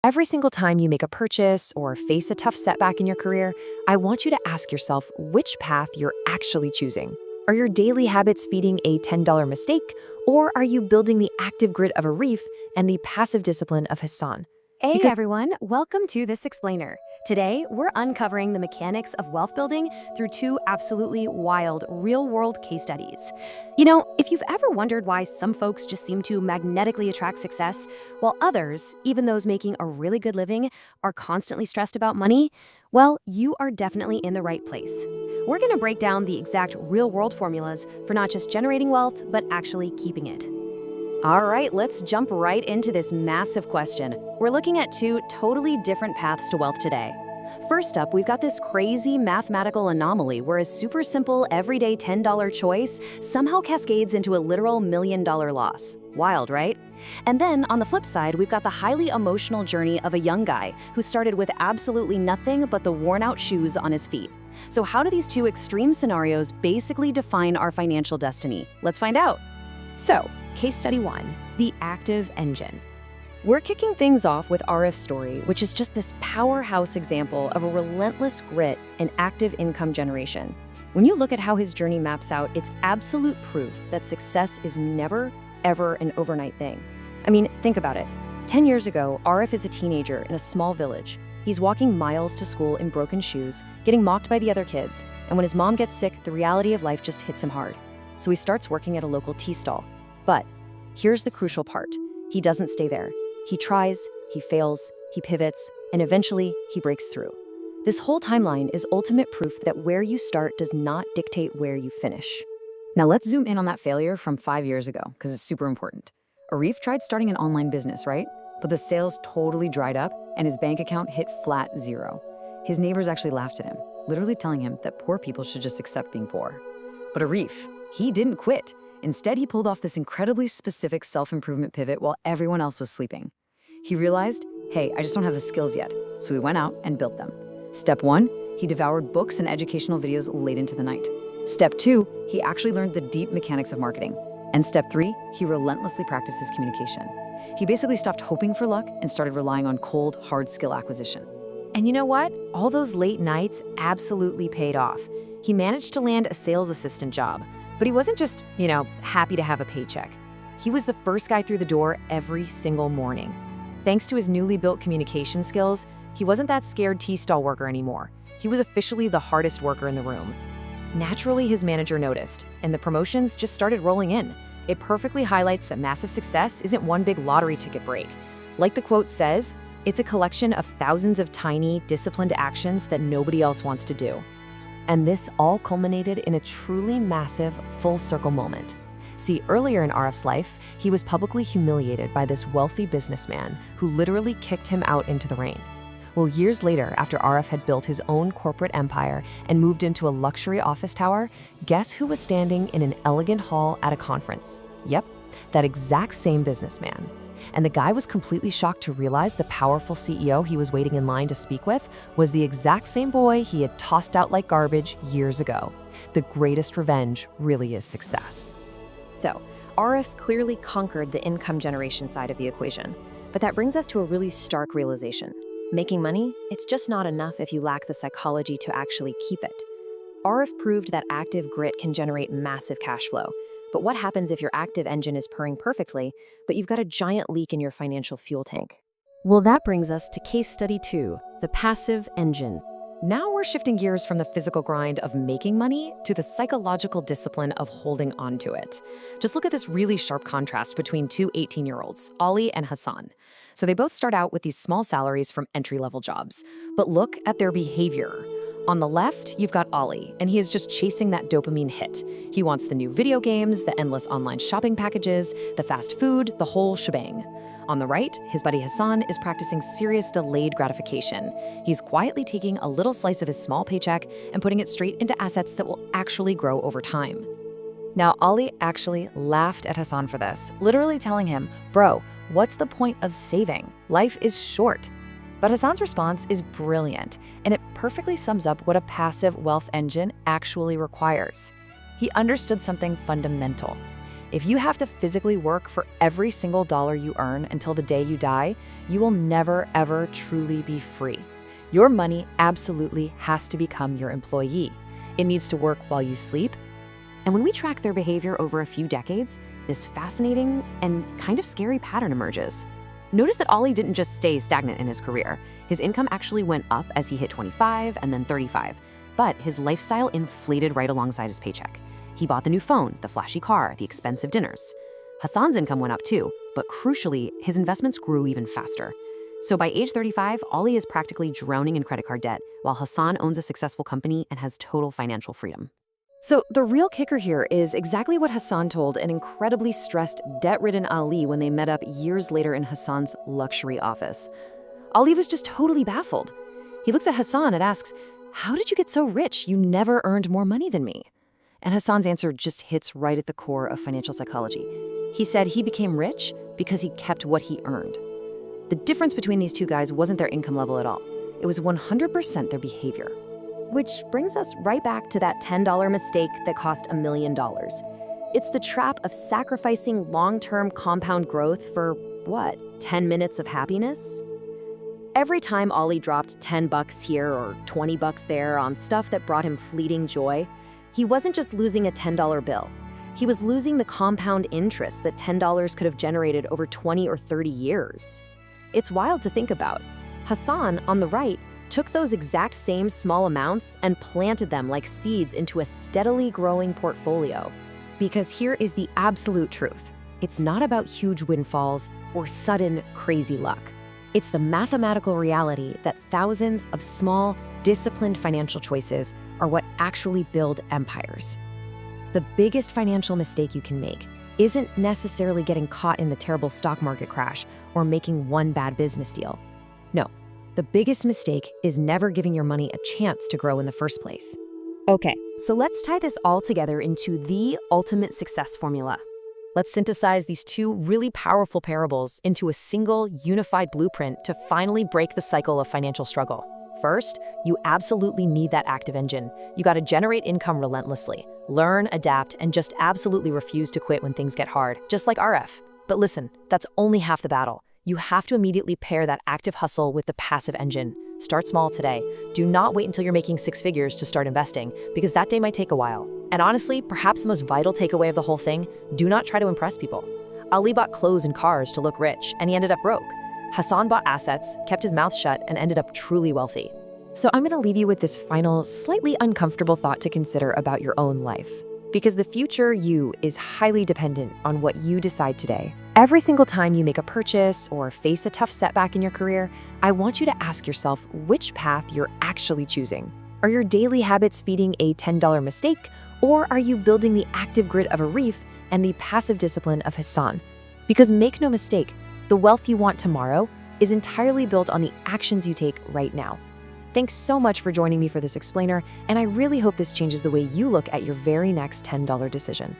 Every single time you make a purchase or face a tough setback in your career, I want you to ask yourself which path you're actually choosing. Are your daily habits feeding a $10 mistake, or are you building the active grit of a Arif and the passive discipline of Hassan? Hey Because everyone, welcome to This Explainer. Today, we're uncovering the mechanics of wealth building through two absolutely wild real-world case studies. You know, if you've ever wondered why some folks just seem to magnetically attract success, while others, even those making a really good living, are constantly stressed about money, well, you are definitely in the right place. We're going to break down the exact real-world formulas for not just generating wealth, but actually keeping it. All right, let's jump right into this massive question. We're looking at two totally different paths to wealth today. First up, we've got this crazy mathematical anomaly where a super simple, everyday $10 choice somehow cascades into a literal $1 million loss. Wild, right? And then on the flip side, we've got the highly emotional journey of a young guy who started with absolutely nothing but the worn-out shoes on his feet. So how do these two extreme scenarios basically define our financial destiny? Let's find out. So, Case Study 1, the active engine. We're kicking things off with Arif's story, which is just this powerhouse example of a relentless grit and active income generation. When you look at how his journey maps out, it's absolute proof that success is never, ever an overnight thing. I mean, think about it. 10 years ago, Arif is a teenager in a small village. He's walking miles to school in broken shoes, getting mocked by the other kids, and when his mom gets sick, the reality of life just hits him hard. So he starts working at a local tea stall. But here's the crucial part. He doesn't stay there. He tries, he fails, he pivots, and eventually he breaks through. This whole timeline is ultimate proof that where you start does not dictate where you finish. Now let's zoom in on that failure from 5 years ago, because it's super important. Arif tried starting an online business, right? But the sales totally dried up and his bank account hit flat zero. His neighbors actually laughed at him, literally telling him that poor people should just accept being poor. But Arif, he didn't quit. Instead, he pulled off this incredibly specific self-improvement pivot while everyone else was sleeping. He realized, hey, I just don't have the skills yet. So he went out and built them. Step 1, he devoured books and educational videos late into the night. Step 2, he actually learned the deep mechanics of marketing. And Step 3, he relentlessly practiced his communication. He basically stopped hoping for luck and started relying on cold, hard skill acquisition. And you know what? All those late nights absolutely paid off. He managed to land a sales assistant job. But he wasn't just, happy to have a paycheck. He was the first guy through the door every single morning. Thanks to his newly built communication skills, he wasn't that scared tea stall worker anymore. He was officially the hardest worker in the room. Naturally, his manager noticed, and the promotions just started rolling in. It perfectly highlights that massive success isn't one big lottery ticket break. Like the quote says, it's a collection of thousands of tiny, disciplined actions that nobody else wants to do. And this all culminated in a truly massive, full-circle moment. See, earlier in Arif's life, he was publicly humiliated by this wealthy businessman who literally kicked him out into the rain. Well, years later, after Arif had built his own corporate empire and moved into a luxury office tower, guess who was standing in an elegant hall at a conference? Yep, that exact same businessman. And the guy was completely shocked to realize the powerful CEO he was waiting in line to speak with was the exact same boy he had tossed out like garbage years ago. The greatest revenge really is success. So, Arif clearly conquered the income generation side of the equation. But that brings us to a really stark realization. Making money, it's just not enough if you lack the psychology to actually keep it. Arif proved that active grit can generate massive cash flow. But what happens if your active engine is purring perfectly, but you've got a giant leak in your financial fuel tank? Well, that brings us to Case Study 2, the passive engine. Now we're shifting gears from the physical grind of making money to the psychological discipline of holding on to it. Just look at this really sharp contrast between two 18-year-olds, Ali and Hasan. So they both start out with these small salaries from entry-level jobs. But look at their behavior. On the left, you've got Ali, and he is just chasing that dopamine hit. He wants the new video games, the endless online shopping packages, the fast food, the whole shebang. On the right, his buddy Hasan is practicing serious delayed gratification. He's quietly taking a little slice of his small paycheck and putting it straight into assets that will actually grow over time. Now, Ali actually laughed at Hasan for this, literally telling him, "Bro, what's the point of saving? Life is short." But Hasan's response is brilliant, and it perfectly sums up what a passive wealth engine actually requires. He understood something fundamental. If you have to physically work for every single dollar you earn until the day you die, you will never, ever truly be free. Your money absolutely has to become your employee. It needs to work while you sleep. And when we track their behavior over a few decades, this fascinating and kind of scary pattern emerges. Notice that Ali didn't just stay stagnant in his career. His income actually went up as he hit 25 and then 35, but his lifestyle inflated right alongside his paycheck. He bought the new phone, the flashy car, the expensive dinners. Hasan's income went up too, but crucially, his investments grew even faster. So by age 35, Ali is practically drowning in credit card debt, while Hasan owns a successful company and has total financial freedom. So the real kicker here is exactly what Hasan told an incredibly stressed, debt-ridden Ali when they met up years later in Hasan's luxury office. Ali was just totally baffled. He looks at Hasan and asks, "How did you get so rich? You never earned more money than me." And Hasan's answer just hits right at the core of financial psychology. He said he became rich because he kept what he earned. The difference between these two guys wasn't their income level at all. It was 100% their behavior. Which brings us right back to that $10 mistake that cost $1 million. It's the trap of sacrificing long-term compound growth for, 10 minutes of happiness? Every time Ali dropped $10 here or $20 there on stuff that brought him fleeting joy, he wasn't just losing a $10 bill. He was losing the compound interest that $10 could have generated over 20 or 30 years. It's wild to think about. Hasan, on the right, took those exact same small amounts and planted them like seeds into a steadily growing portfolio. Because here is the absolute truth. It's not about huge windfalls or sudden crazy luck. It's the mathematical reality that thousands of small, disciplined financial choices are what actually build empires. The biggest financial mistake you can make isn't necessarily getting caught in the terrible stock market crash or making one bad business deal. No. The biggest mistake is never giving your money a chance to grow in the first place. Okay, so let's tie this all together into the ultimate success formula. Let's synthesize these two really powerful parables into a single, unified blueprint to finally break the cycle of financial struggle. First, you absolutely need that active engine. You gotta generate income relentlessly. Learn, adapt, and just absolutely refuse to quit when things get hard, just like RF. But listen, that's only half the battle. You have to immediately pair that active hustle with the passive engine. Start small today. Do not wait until you're making six figures to start investing, because that day might take a while. And honestly, perhaps the most vital takeaway of the whole thing, do not try to impress people. Ali bought clothes and cars to look rich, and he ended up broke. Hasan bought assets, kept his mouth shut, and ended up truly wealthy. So I'm gonna leave you with this final, slightly uncomfortable thought to consider about your own life. Because the future you is highly dependent on what you decide today. Every single time you make a purchase or face a tough setback in your career, I want you to ask yourself which path you're actually choosing. Are your daily habits feeding a $10 mistake, or are you building the active grit of Arif and the passive discipline of Hasan? Because make no mistake, the wealth you want tomorrow is entirely built on the actions you take right now. Thanks so much for joining me for this explainer, and I really hope this changes the way you look at your very next $10 decision.